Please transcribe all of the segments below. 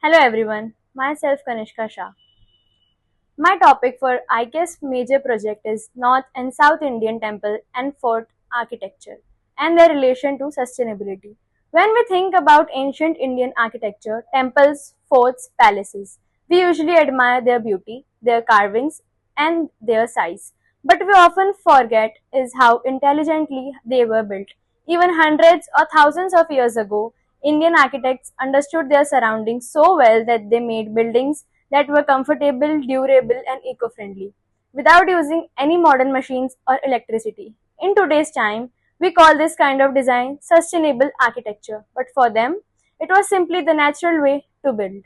Hello everyone, myself Kanishka Shah. My topic for ICAS major project is North and South Indian temple and fort architecture and their relation to sustainability. When we think about ancient Indian architecture, temples, forts, palaces, we usually admire their beauty, their carvings and their size. But we often forget is how intelligently they were built. Even hundreds or thousands of years ago, Indian architects understood their surroundings so well that they made buildings that were comfortable, durable, and eco friendly without using any modern machines or electricity. In today's time, we call this kind of design sustainable architecture, but for them, it was simply the natural way to build.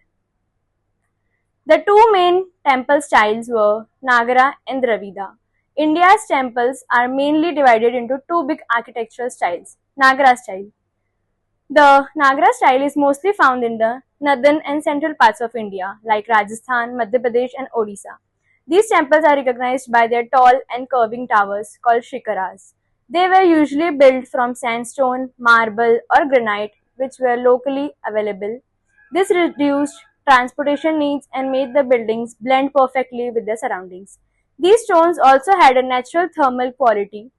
The two main temple styles were Nagara and Dravida. India's temples are mainly divided into two big architectural styles. Nagara style. The Nagara style is mostly found in the northern and central parts of India, like Rajasthan, Madhya Pradesh, and Odisha. These temples are recognized by their tall and curving towers called shikaras. They were usually built from sandstone, marble, or granite, which were locally available. This reduced transportation needs and made the buildings blend perfectly with their surroundings. These stones also had a natural thermal quality.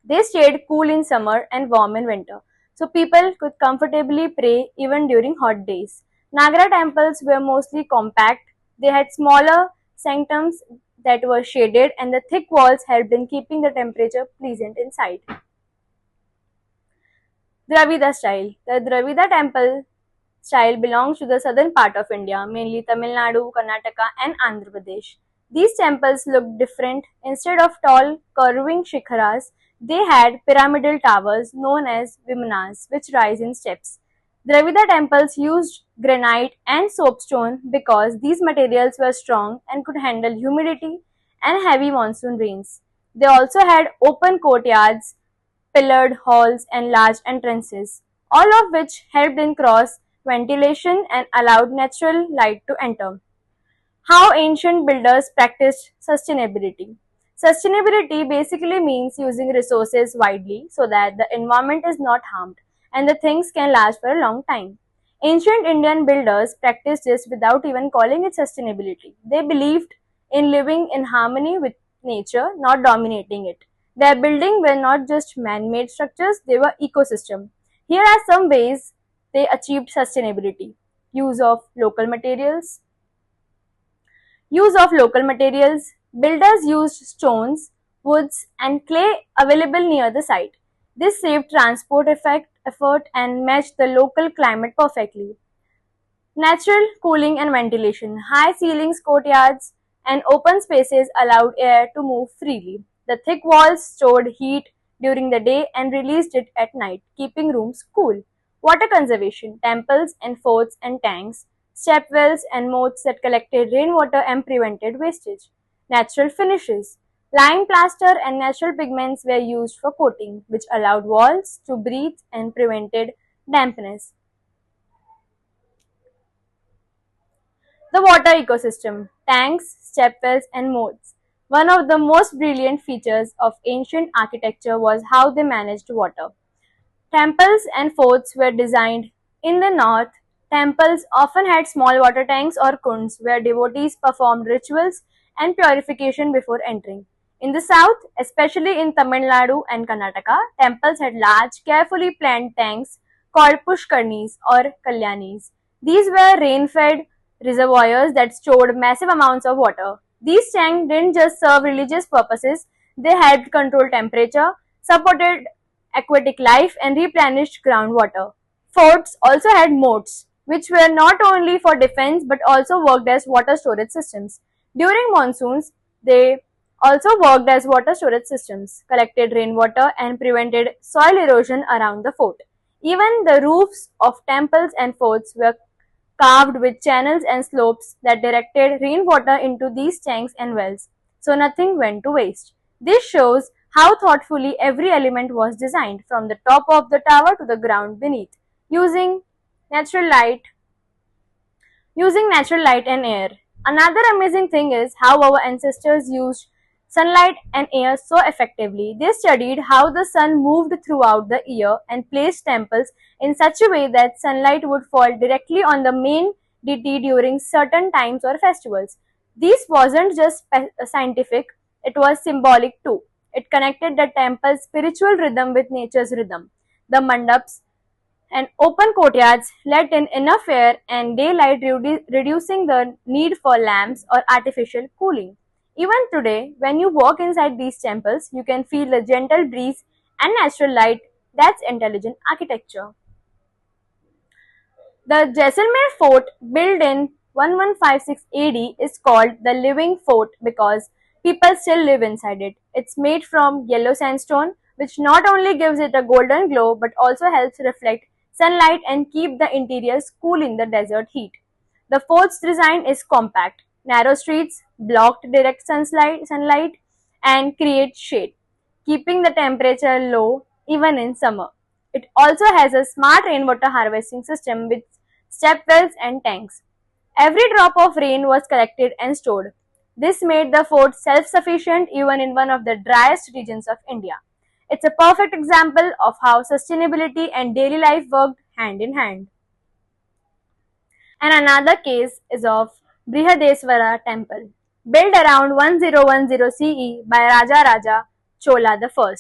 They stayed cool in summer and warm in winter, so people could comfortably pray even during hot days. Nagara temples were mostly compact. They had smaller sanctums that were shaded, and the thick walls helped in keeping the temperature pleasant inside. Dravida style. The Dravida temple style belongs to the southern part of India, mainly Tamil Nadu, Karnataka, and Andhra Pradesh. These temples looked different. Instead of tall, curving shikharas, they had pyramidal towers known as vimanas, which rise in steps. Dravida temples used granite and soapstone because these materials were strong and could handle humidity and heavy monsoon rains. They also had open courtyards, pillared halls, and large entrances, all of which helped in cross ventilation and allowed natural light to enter. How ancient builders practiced sustainability. Sustainability basically means using resources widely so that the environment is not harmed and the things can last for a long time. Ancient Indian builders practiced this without even calling it sustainability. They believed in living in harmony with nature, not dominating it. Their buildings were not just man-made structures, they were ecosystem. Here are some ways they achieved sustainability. Use of local materials. Use of local materials. Builders used stones, woods, and clay available near the site. This saved effort and matched the local climate perfectly. Natural cooling and ventilation. High ceilings, courtyards, and open spaces allowed air to move freely. The thick walls stored heat during the day and released it at night, keeping rooms cool. Water conservation. Temples and forts and tanks, stepwells and moats that collected rainwater and prevented wastage. Natural finishes. Lime plaster and natural pigments were used for coating, which allowed walls to breathe and prevented dampness. The water ecosystem, tanks, stepwells, and moats. One of the most brilliant features of ancient architecture was how they managed water. Temples and forts were designed in the north. Temples often had small water tanks or kunds where devotees performed rituals and purification before entering. In the south, especially in Tamil Nadu and Karnataka, temples had large, carefully planned tanks called pushkarnis or kalyanis. These were rain-fed reservoirs that stored massive amounts of water. These tanks didn't just serve religious purposes, they helped control temperature, supported aquatic life, and replenished groundwater. Forts also had moats, which were not only for defense but also worked as water storage systems. During monsoons, they also worked as water storage systems, collected rainwater, and prevented soil erosion around the fort. Even the roofs of temples and forts were carved with channels and slopes that directed rainwater into these tanks and wells, so nothing went to waste. This shows how thoughtfully every element was designed, from the top of the tower to the ground beneath, using natural light, and air. Another amazing thing is how our ancestors used sunlight and air so effectively. They studied how the sun moved throughout the year and placed temples in such a way that sunlight would fall directly on the main deity during certain times or festivals. This wasn't just scientific, it was symbolic too. It connected the temple's spiritual rhythm with nature's rhythm. The mandaps and open courtyards let in enough air and daylight, reducing the need for lamps or artificial cooling. Even today, when you walk inside these temples, you can feel the gentle breeze and natural light. That's intelligent architecture. The Jaisalmer fort, built in 1156 AD, is called the Living Fort because people still live inside it. It's made from yellow sandstone, which not only gives it a golden glow but also helps reflect sunlight and keep the interiors cool in the desert heat. The fort's design is compact. Narrow streets block direct sunlight and create shade, keeping the temperature low even in summer. It also has a smart rainwater harvesting system with step wells and tanks. Every drop of rain was collected and stored. This made the fort self-sufficient even in one of the driest regions of India. It's a perfect example of how sustainability and daily life worked hand in hand. And another case is of Brihadeswara temple, built around 1010 CE by Raja Raja Chola I.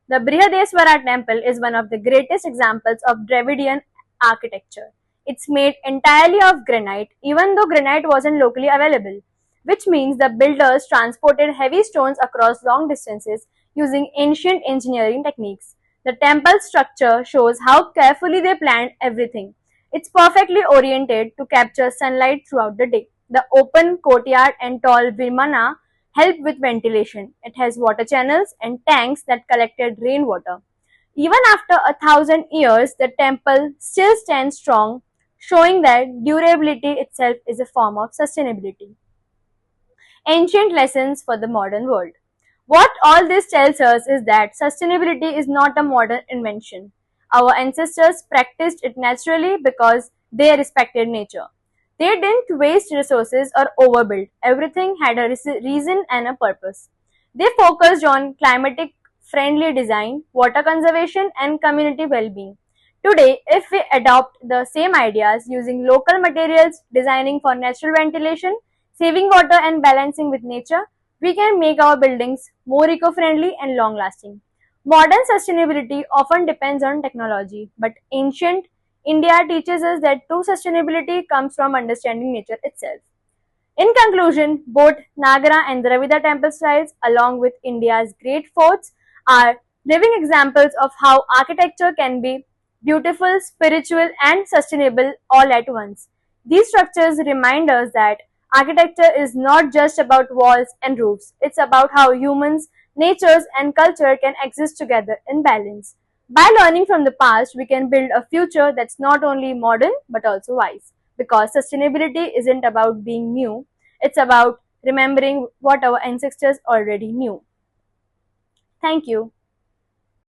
The Brihadeswara temple is one of the greatest examples of Dravidian architecture. It's made entirely of granite, even though granite wasn't locally available, which means the builders transported heavy stones across long distances using ancient engineering techniques. The temple structure shows how carefully they planned everything. It's perfectly oriented to capture sunlight throughout the day. The open courtyard and tall vimana help with ventilation. It has water channels and tanks that collected rainwater. Even after 1,000 years, the temple still stands strong, showing that durability itself is a form of sustainability. Ancient lessons for the modern world. What all this tells us is that sustainability is not a modern invention. Our ancestors practiced it naturally because they respected nature. They didn't waste resources or overbuild. Everything had a reason and a purpose. They focused on climatic friendly design, water conservation, and community well being. Today, if we adopt the same ideas using local materials, designing for natural ventilation, saving water, and balancing with nature, we can make our buildings more eco friendly and long lasting. Modern sustainability often depends on technology, but ancient India teaches us that true sustainability comes from understanding nature itself. In conclusion, both Nagara and Dravida temple styles, along with India's great forts, are living examples of how architecture can be beautiful, spiritual, and sustainable all at once. These structures remind us that architecture is not just about walls and roofs, it's about how humans, natures, and culture can exist together in balance. By learning from the past, we can build a future that's not only modern but also wise. Because sustainability isn't about being new, it's about remembering what our ancestors already knew. Thank you.